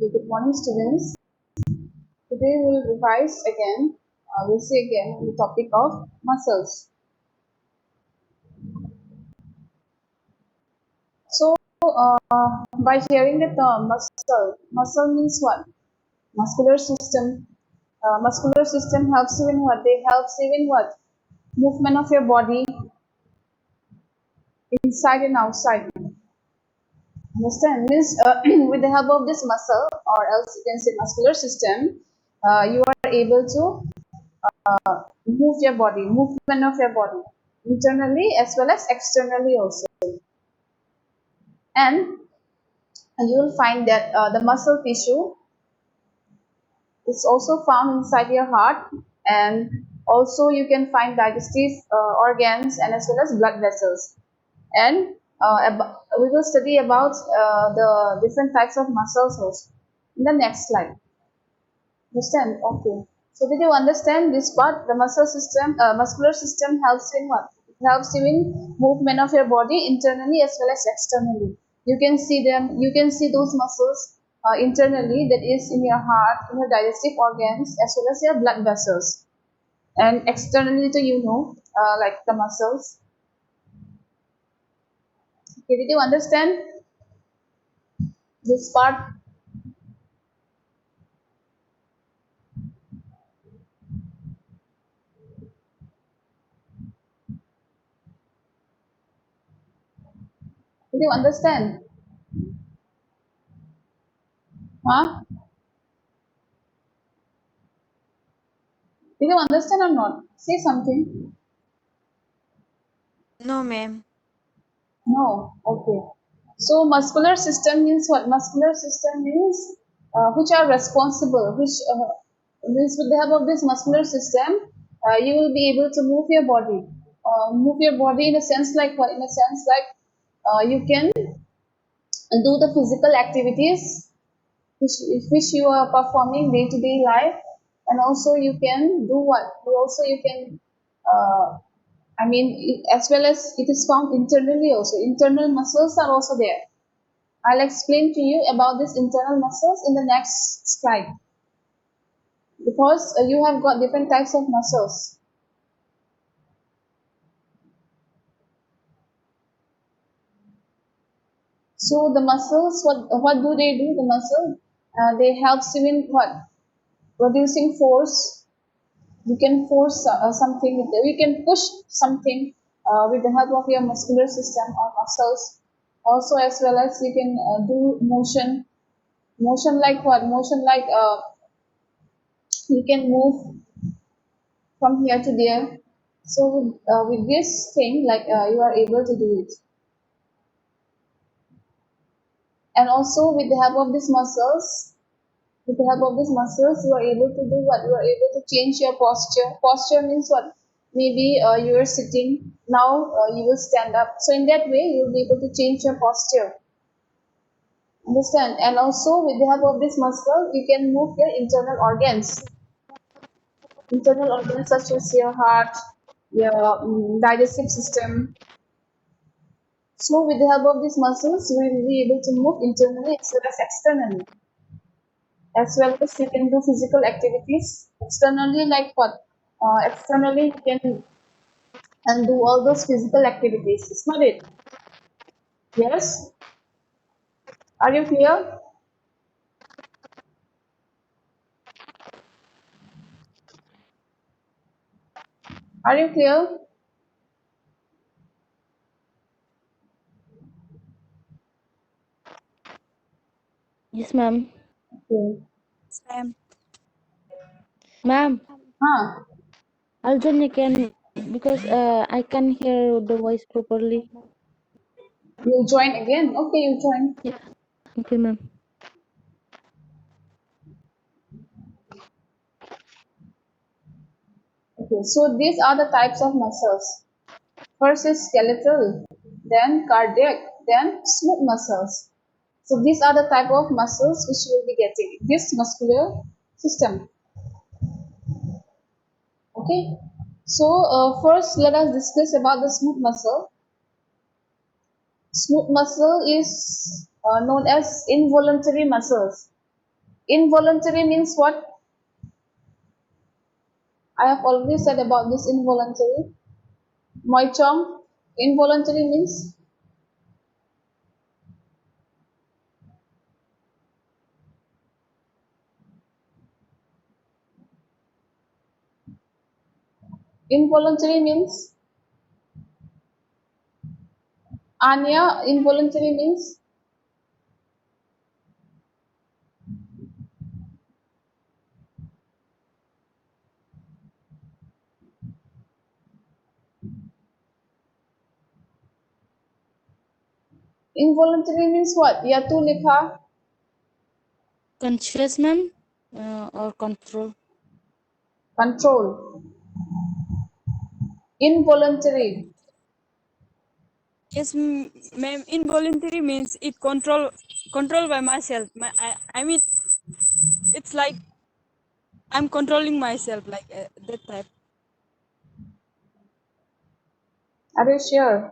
Okay, good morning, students. Today we'll revise again. We'll see again the topic of muscles. So, by hearing the term muscle means what? Muscular system. Muscular system helps you in what? They helps you in what? Movement of your body inside and outside. Understand? Means with the help of this muscle, or else you can say muscular system, you are able to move your body, movement of your body, internally as well as externally also. And you will find that the muscle tissue is also found inside your heart, and also you can find digestive organs and as well as blood vessels. And we will study about the different types of muscles also in the next slide. Understand? Okay. So did you understand this part? The muscular system helps in what? It helps you in movement of your body internally as well as externally. You can see them. You can see those muscles internally, that is in your heart, in your digestive organs, as well as your blood vessels. And externally, to like the muscles. Okay, did you understand this part? Did you understand? Huh? Did you understand or not? Say something. No, ma'am. No, okay. So muscular system means what? Muscular system means which are responsible, which means with the help of this muscular system, you will be able to move your body. Move your body in a sense like what? In a sense like you can do the physical activities which you are performing day to day life, and also you can do what? Also you can as well as it is found internally also. Internal muscles are also there. I'll explain to you about these internal muscles in the next slide, because you have got different types of muscles. So the muscles, what do they do? The muscle, they help you in what? Producing force. You can force something. You can push something with the help of your muscular system or muscles. Also, as well as you can do motion. Motion like what? Motion like you can move from here to there. So with this thing, like you are able to do it. And also with the help of these muscles, you are able to do what? You are able to change your posture. Posture means what? Maybe you are sitting, now you will stand up. So in that way, you will be able to change your posture. Understand? And also with the help of this muscle, you can move your internal organs. Internal organs such as your heart, your digestive system. So with the help of these muscles, we will be able to move internally as well as externally. As well as you can do physical activities. Externally, like what? Externally, you can and do all those physical activities. It's not it. Yes? Are you clear? Are you clear? Yes, ma'am. Okay. Yes, ma'am. Ma'am, Huh. I'll join again because I can hear the voice properly. You join again? Okay, you join. Yeah. Okay, ma'am. Okay, so these are the types of muscles. First is skeletal, then cardiac, then smooth muscles. So these are the type of muscles which you will be getting. This muscular system. Okay. So first let us discuss about the smooth muscle. Smooth muscle is known as involuntary muscles. Involuntary means what? I have already said about this involuntary. Moichong, involuntary means involuntary means Anya, involuntary means involuntary means what? Yatu Likha, Conscious, ma'am, or control. control. Involuntary. Yes, ma'am. Involuntary means it control by myself. I mean, it's like I'm controlling myself, like that type. Are you sure?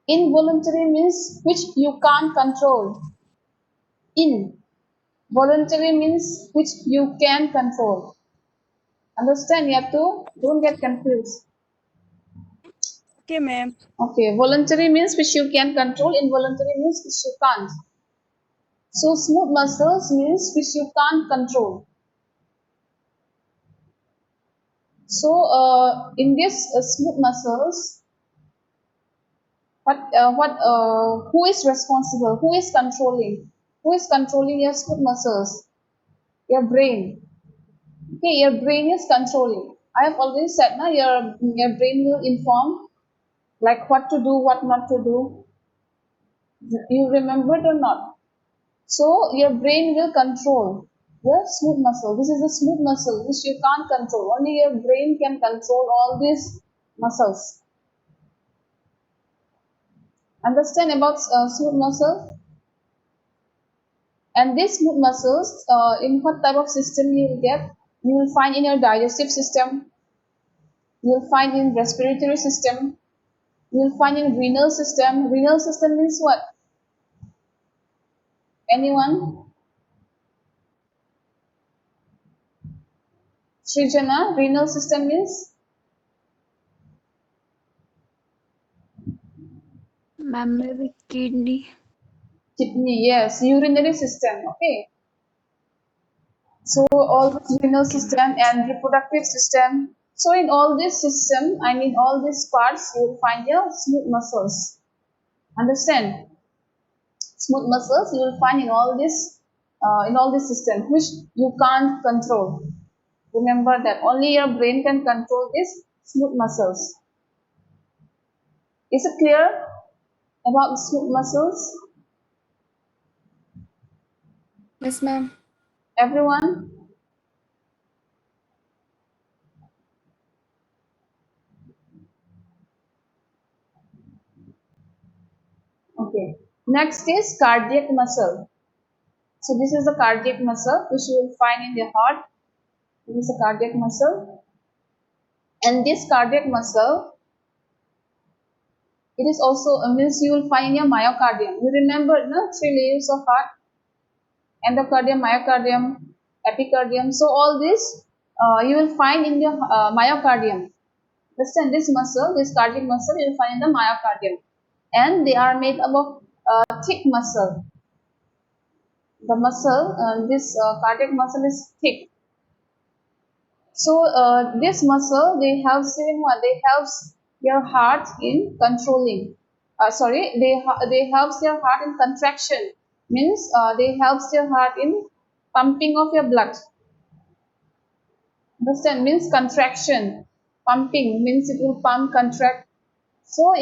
Involuntary means which you can't control. In. Voluntary means which you can control. Understand, Yatu? Don't get confused. Okay, ma'am. Okay, voluntary means which you can control, involuntary means which you can't. So smooth muscles means which you can't control. So in this smooth muscles, who is responsible? Who is controlling? Who is controlling your smooth muscles? Your brain. Okay, your brain is controlling. I have already said now your brain will inform like what to do, what not to do. You remember it or not? So your brain will control the smooth muscle. This is the smooth muscle which you can't control. Only your brain can control all these muscles. Understand about smooth muscle? And these smooth muscles, in what type of system you will get? You will find in your digestive system. You will find in respiratory system. You will find in renal system. Renal system means what? Anyone? Srijana, renal system means Ma'am, maybe kidney. kidney. Yes, urinary system. Okay. So all the renal Okay, ma'am. system and reproductive system. So in all this system, I mean all these parts, you will find your smooth muscles. Understand? Smooth muscles you will find in all this system, which you can't control. Remember that only your brain can control these smooth muscles. Is it clear about smooth muscles? Yes, ma'am. Everyone? Okay. Next is cardiac muscle. So this is the cardiac muscle which you will find in the heart. This is a cardiac muscle. And this cardiac muscle, it is also means you will find in your myocardium. You remember no? Three layers of heart: endocardium, myocardium, epicardium. So all this you will find in your myocardium. Understand this muscle, this cardiac muscle, you will find in the myocardium, and they are made up of thick muscle. The muscle, this cardiac muscle is thick. So this muscle, they help in what? They helps your heart in controlling. Sorry, they helps your heart in contraction. Means they helps your heart in pumping of your blood. Understand? Means contraction. Pumping means it will pump, contract. So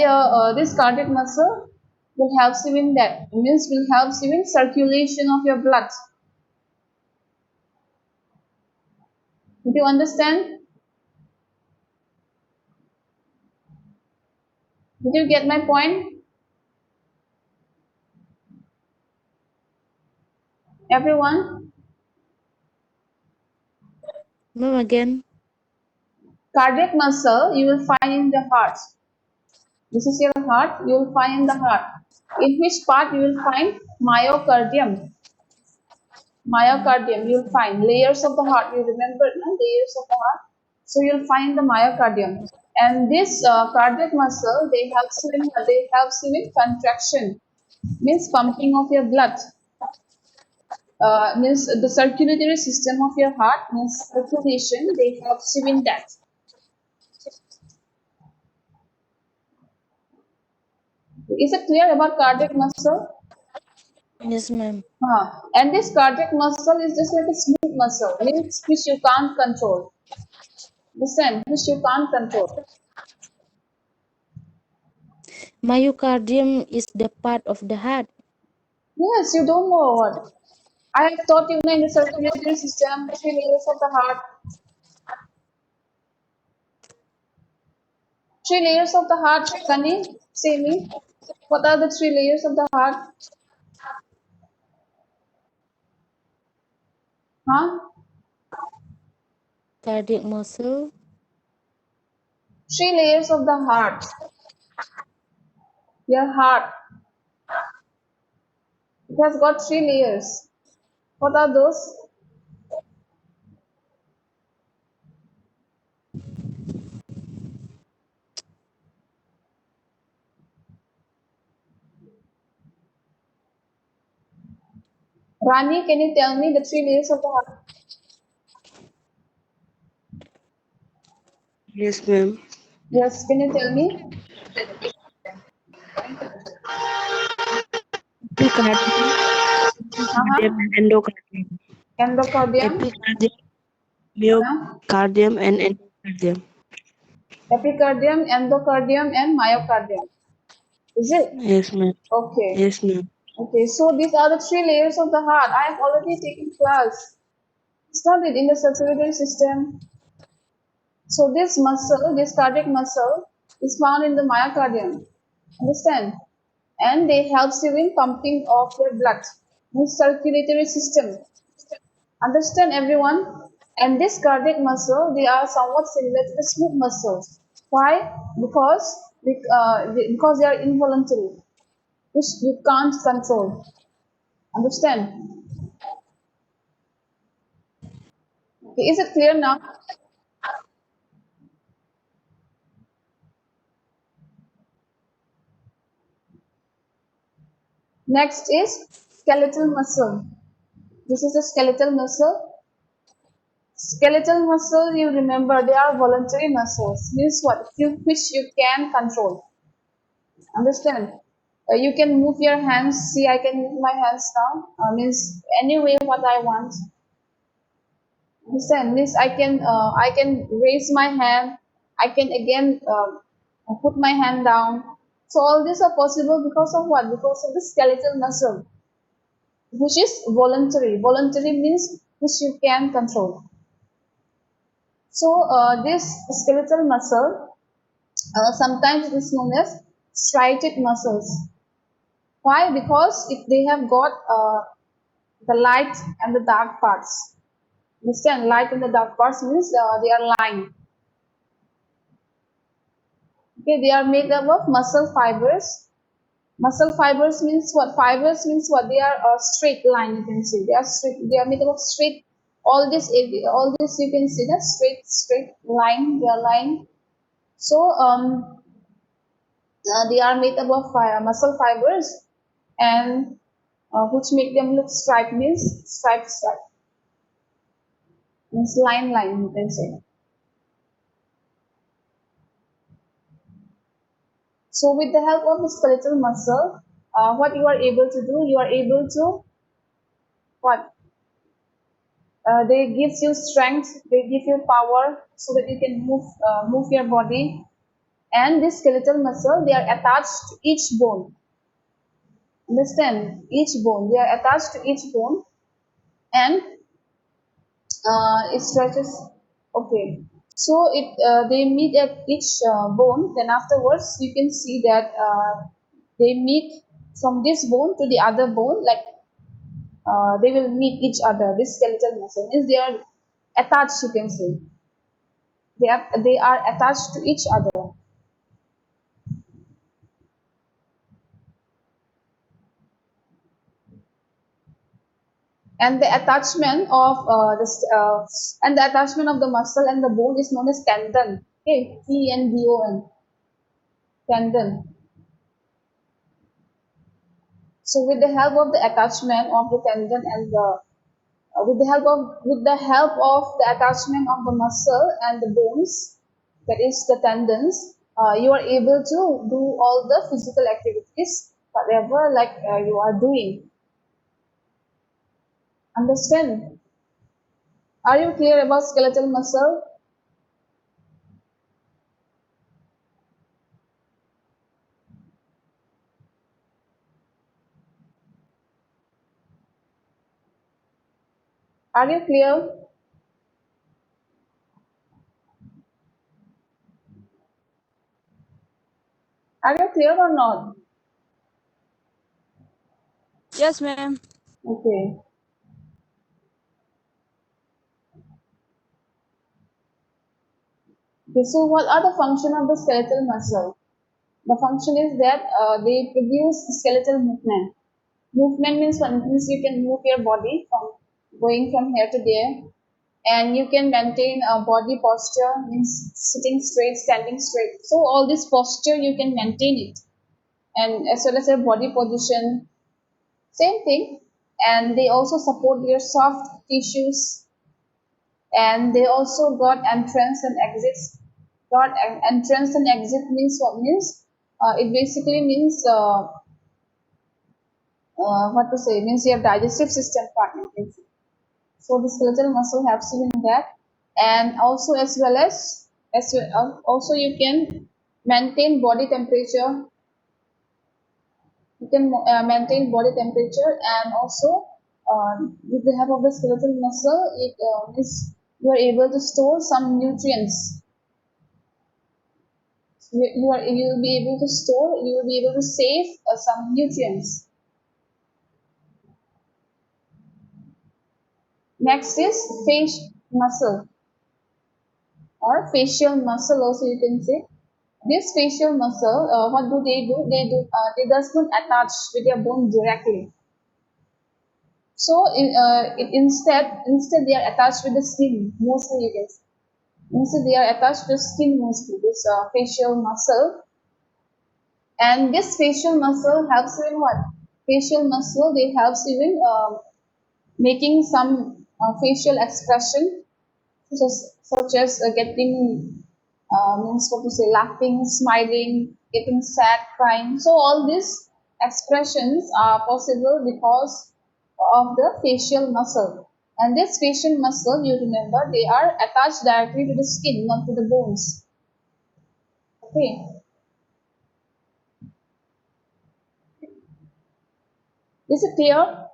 this cardiac muscle will help you in that. Means will help you in circulation of your blood. Do you understand? Did you get my point? Everyone? Ma'am, again. Cardiac muscle you will find in the heart. This is your heart, you will find in the heart. In which part you will find myocardium. Myocardium, you'll find layers of the heart. You remember, no? Layers of the heart. So you'll find the myocardium. And this cardiac muscle, they helps you in contraction, means pumping of your blood. Means the circulatory system of your heart, means circulation, they help you in that. Is it clear about cardiac muscle? Yes, ma'am. And this cardiac muscle is just like a smooth muscle, means which you can't control. Listen, which you can't control. Myocardium is the part of the heart. Yes, you don't know what. I have taught you in the circulatory system, three layers of the heart. Three layers of the heart, Sunny, say me. What are the three layers of the heart? Huh? Cardiac muscle, Three layers of the heart. Your heart. It has got three layers. What are those? Rani, can you tell me the three layers of the heart? Yes, ma'am. Yes, can you tell me? Epicardium, cardium, Uh-huh. and endocardium. Endocardium. Epicardium, Huh? myocardium, and endocardium. Epicardium, endocardium, and myocardium. Is it? Yes, ma'am. Okay. Yes, ma'am. Okay, so these are the three layers of the heart. I have already taken class. It's not it in the circulatory system. So this muscle, this cardiac muscle, is found in the myocardium. Understand? And they helps you in pumping of your blood. In circulatory system. Understand everyone? And this cardiac muscle, they are somewhat similar to the smooth muscles. Why? Because they are involuntary, which you can't control. Understand? Okay, is it clear now? Next is skeletal muscle. This is the skeletal muscle. Skeletal muscle, you remember, they are voluntary muscles. Means what? Which you can control. Understand? You can move your hands. See, I can move my hands now. Means any way what I want. Understand? Means I can raise my hand. I can again put my hand down. So all these are possible because of what? Because of the skeletal muscle, which is voluntary. Voluntary means which you can control. So this skeletal muscle, sometimes it is known as striated muscles. Why? Because they have got the light and the dark parts. Understand? Light and the dark parts means they are lined. Okay, they are made up of muscle fibers. Muscle fibers means what? Fibers means what? They are a straight line. You can see they are straight. They are made up of straight. All this you can see that straight line. They are line. So they are made up of muscle fibers, and which make them look striped means stripe means line you can say. So with the help of the skeletal muscle, what you are able to do, you are able to what? They gives you strength, they give you power so that you can move your body. And this skeletal muscle, they are attached to each bone. Understand? Each bone, they are attached to each bone, and it stretches. Okay, so it they meet at each bone. Then afterwards, you can see that they meet from this bone to the other bone. Like they will meet each other. This skeletal muscle means they are attached. You can say they are attached to each other. And the attachment of and the attachment of the muscle and the bone is known as tendon. Okay, tendon, tendon. So with the help of the attachment of the tendon and the with the help of the attachment of the muscle and the bones, that is the tendons, you are able to do all the physical activities, whatever you are doing. Understand? Are you clear about skeletal muscle? Are you clear? Are you clear or not? Yes, ma'am. Okay. Okay. So what are the function of the skeletal muscle? The function is that they produce skeletal movement. Movement means what? Means you can move your body from going from here to there, and you can maintain a body posture, means sitting straight, standing straight. So all this posture you can maintain it, and as well as your body position, same thing. And they also support your soft tissues, and they also got entrance and exits. Got entrance and exit means what? Means it basically means what to say, means your digestive system part, you can say. So the skeletal muscle helps you in that, and also as well, also you can maintain body temperature. You can maintain body temperature, and also with the help of the skeletal muscle, it is you are able to store some nutrients. You will be able to store. You will be able to save some nutrients. Next is face muscle or facial muscle, also you can say. This facial muscle, what do they do? They does not attach with your bone directly. So instead they are attached with the skin mostly, you can say. Instead they are attached to skin mostly. This facial muscle, and this facial muscle helps you in what? Facial muscle, they helps you in making some facial expression, such as getting means what to say, laughing, smiling, getting sad, crying. So all these expressions are possible because of the facial muscle. And this facial muscle, you remember, they are attached directly to the skin, not to the bones. Okay, is it clear?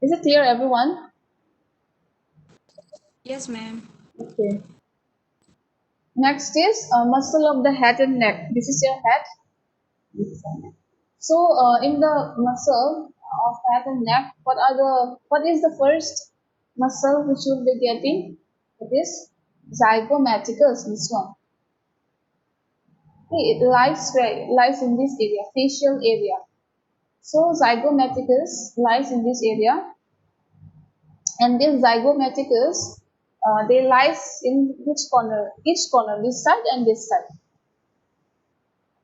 Is it clear, everyone? Yes, ma'am. Okay. Next is muscle of the head and neck. This is your head. This is your neck. So, in the muscle of head and neck, what is the first muscle which you will be getting? It is zygomaticus. This one. Okay, it lies in this area, facial area. So zygomaticus lies in this area, and this zygomaticus they lies in which corner? Each corner, this side and this side.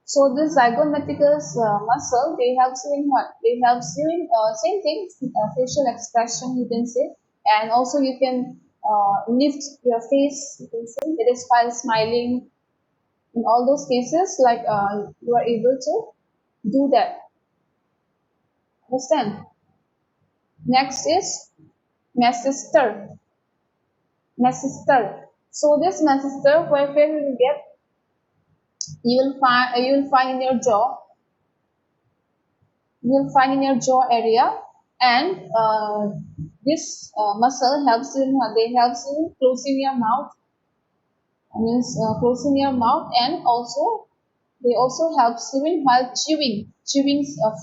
So this zygomaticus muscle, they helps you in what? They helps you in same thing, facial expression, you can say, and also you can lift your face. You can say it is while smiling. In all those cases, you are able to do that. Understand? Next is mesistor. Mesistor. So this mesistor, where you will get, you will find in your jaw. You will find in your jaw area, and this muscle helps in they helps in closing your mouth, means closing your mouth, and also they also helps you in while chewing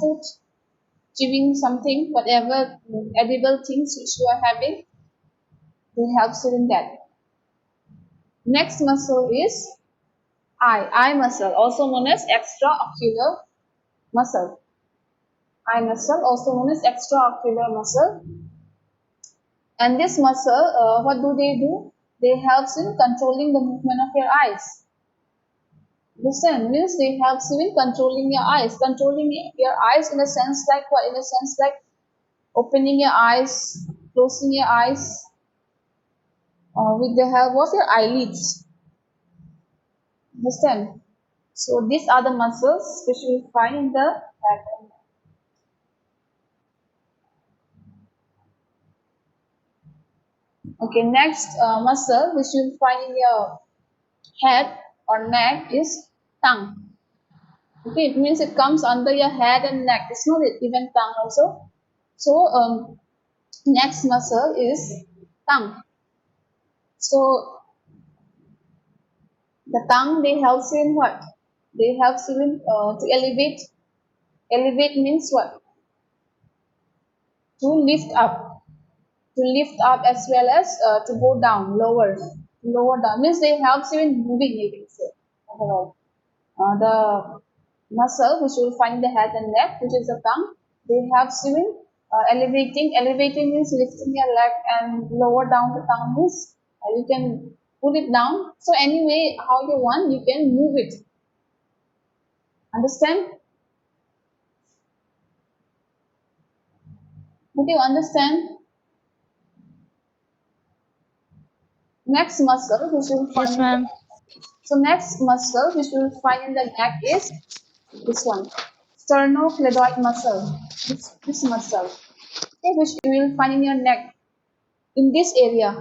food, chewing something, whatever edible things which you are having, they helps you in that. Next muscle is eye muscle, also known as extraocular muscle. Eye muscle, also known as extraocular muscle. And this muscle, what do? They helps in controlling the movement of your eyes. Listen, means they helps you in controlling your eyes. Controlling your eyes in a sense like what? In a sense like opening your eyes, closing your eyes with the help of your eyelids. Understand? So these are the muscles which you will find in the head. Okay, next muscle which you will find in your head or neck is tongue. Okay, it means it comes under your head and neck. It's not even tongue also. So next muscle is tongue. So the tongue they helps you in what? They helps you in to elevate. Elevate means what? To lift up. To lift up as well as to go down, lower. Lower down means they helps you in moving. You can say overall. The muscle which you will find in the head and neck, which is the tongue, they helps you in elevating. Elevating means lifting your leg, and lower down the tongue means you can pull it down. So anyway, how you want, you can move it. Understand? Did you understand? Next muscle which you will find Yes, in the ma'am. so next muscle which you will find in the neck is this one, sternocleidoid muscle. This muscle, okay, which you will find in your neck. In this area,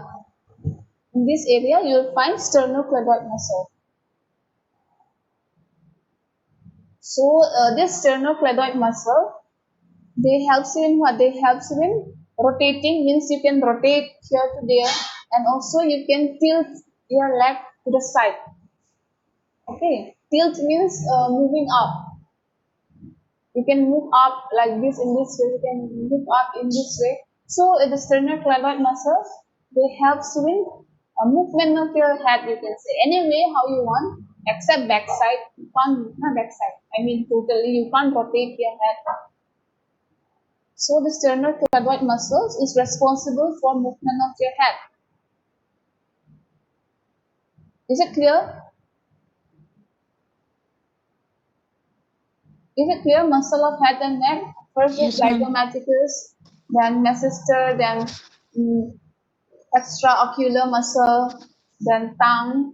you will find sternocleidoid muscle. So this sternocleidoid muscle, they helps you in what? They helps you in rotating. Means you can rotate here to there, and also you can tilt your leg to the side. Okay, tilt means moving up. You can move up like this in this way. You can move up in this way. So the sternocleidoid muscles, they help you in movement of your head. You can say any way how you want, except backside. You can't not backside. I mean totally you can't rotate your head. So the sternocleidoid muscles is responsible for movement of your head. Is it clear? Is it clear? Muscle of head and neck. First is Yes, ma'am. zygomaticus, then masseter, then mm, extraocular muscle, then tongue,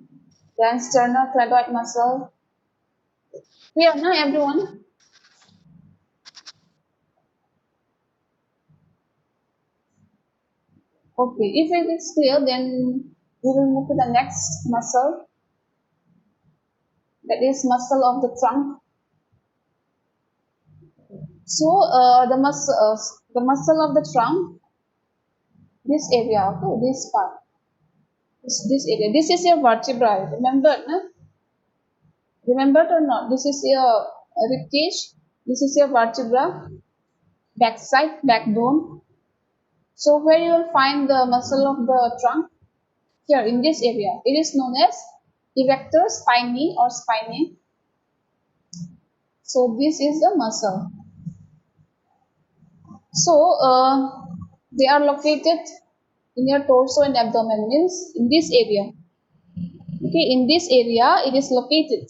then sternocleidoid muscle. Clear now, everyone? Okay, if it is clear, then we will move to the next muscle, that is muscle of the trunk. So the muscle of the trunk, this area, okay, this part, this area, this is your vertebra. Remember, no? Remembered or not? This is your rib cage. This is your vertebra, backside, backbone. So where you will find the muscle of the trunk? Here in this area. It is known as erector spinae or spinae. So this is the muscle. So they are located in your torso and abdomen, means in this area. Okay, in this area it is located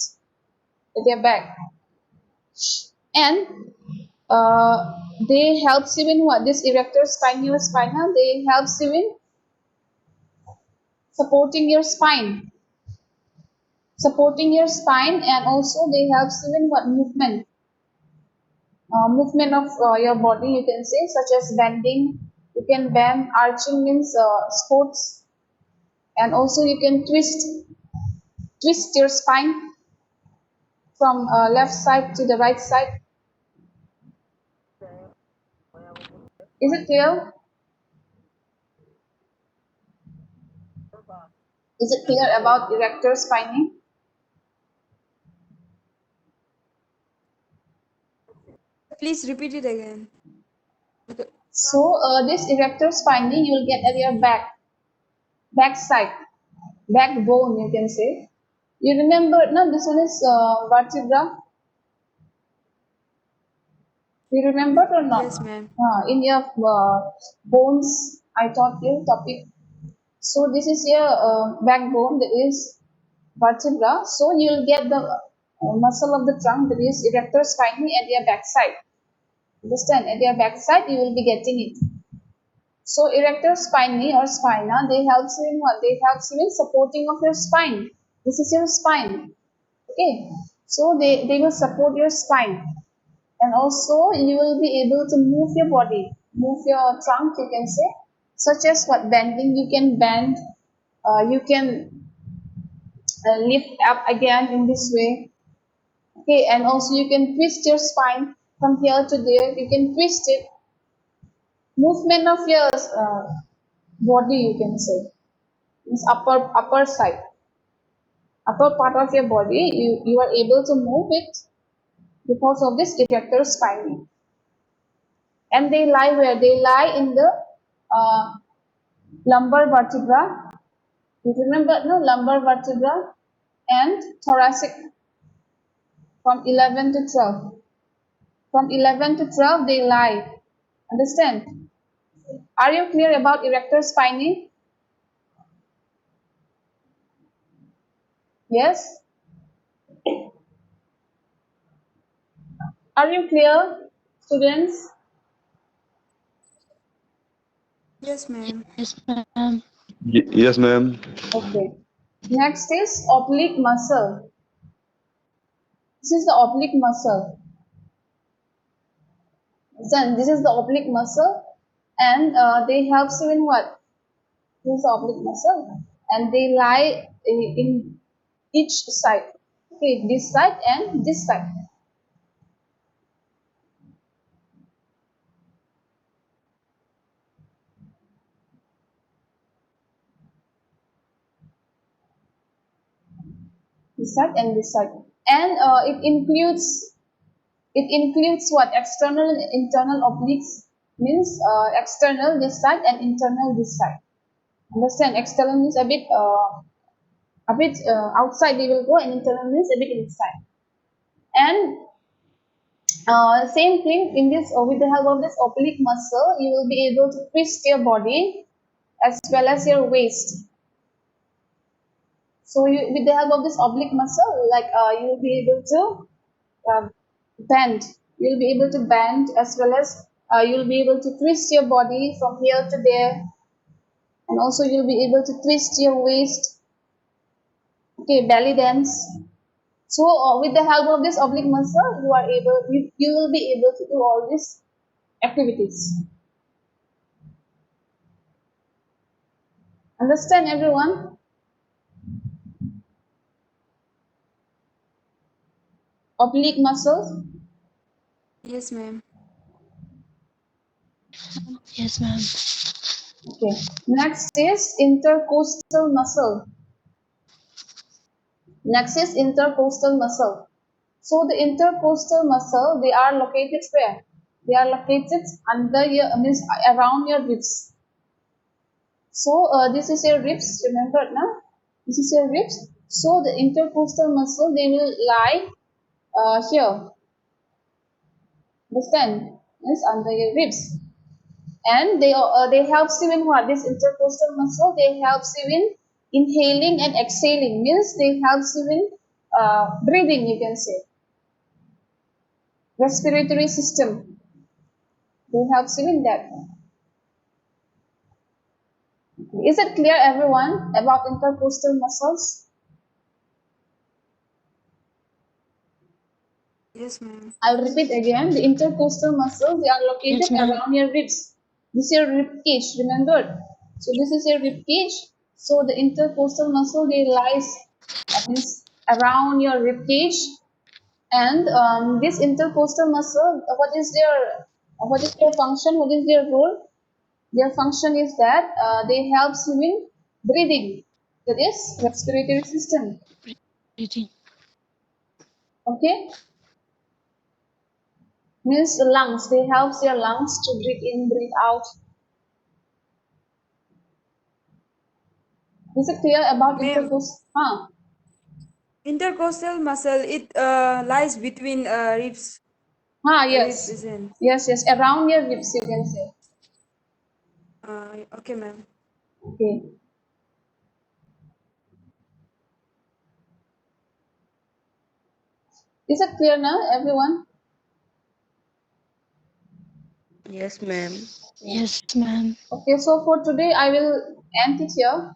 at your back, and they helps you in what? This erector spinae or spinal. They helps you in supporting your spine, and also they helps you in what? Movement of your body, you can say, such as bending. You can bend. Arching means sports, and also you can twist your spine from left side to the right side. Is it clear? Is it clear about erector spinae? Please repeat it again. So this erector spinae you will get at your back side, backbone, you can say. You remember, no, this one is vertebra. You remember or not? Yes, ma'am. In your bones, I taught you topic. So this is your backbone, that is vertebra. So you will get the muscle of the trunk, that is erector spinae at your backside. Understand? At your backside, you will be getting it. So erector spinae or spina, they help you in what? They help you in supporting of your spine. This is your spine. Okay. So they will support your spine. And also you will be able to move your body, move your trunk, you can say, such as what? Bending. You can bend, you can lift up again in this way. Okay, and also you can twist your spine from here to there. You can twist it. Movement of your body, you can say, is upper side, upper part of your body. You are able to move it because of this erector spine. And they lie where? They lie in the uh, lumbar vertebra. You remember, no? Lumbar vertebra and thoracic from 11 to 12. From 11 to 12, they lie. Understand? Are you clear about erector spinae? Yes? Are you clear, students? Yes, ma'am. Yes, ma'am. Yes, ma'am. Okay. Next is oblique muscle. This is the oblique muscle. Then this is the oblique muscle, and they help you in what? This is the oblique muscle, and they lie in each side. Okay, this side and this side. This side and this side. And it includes what? External and internal obliques, means external this side and internal this side. Understand? External means a bit outside they will go, and internal means a bit inside. And same thing in this, with the help of this oblique muscle, you will be able to twist your body as well as your waist. So with the help of this oblique muscle, like you will be able to uh, bend. You'll be able to bend, as well as you'll be able to twist your body from here to there, and also you'll be able to twist your waist. Okay, belly dance. So with the help of this oblique muscle, you will be able to do all these activities. Understand, everyone? Oblique muscles. Yes, ma'am. Yes, ma'am. Okay. Next is intercostal muscle. Next is intercostal muscle. So the intercostal muscle, they are located where? They are located under your, means around your ribs. So this is your ribs, remember now? This is your ribs. So the intercostal muscle, they will lie here. Understand? Yes, under your ribs. And they help you in what? This intercostal muscle, they help you in inhaling and exhaling. Means they help you in breathing, you can say. Respiratory system. They help you in that. Is it clear, everyone, about intercostal muscles? Yes, ma'am. I'll repeat again. The intercostal muscles, they are Yes, located ma'am. around your ribs. This is your rib cage, remember? So this is your rib cage. So the intercostal muscle, they lies means around your rib cage. And this intercostal muscle, what is their function? What is their role? Their function is that they help you in breathing. That is respiratory system. Breathing. Okay, means the lungs. They help your lungs to breathe in, breathe out. Is it clear about Ma'am, intercourse? intercostal muscle, it lies between ribs. Very Yes. present. Yes, yes. Around your lips, you can say. Okay, ma'am. Okay. Is it clear now, everyone? Yes, ma'am. Yes, ma'am. Okay, so for today, I will end it here.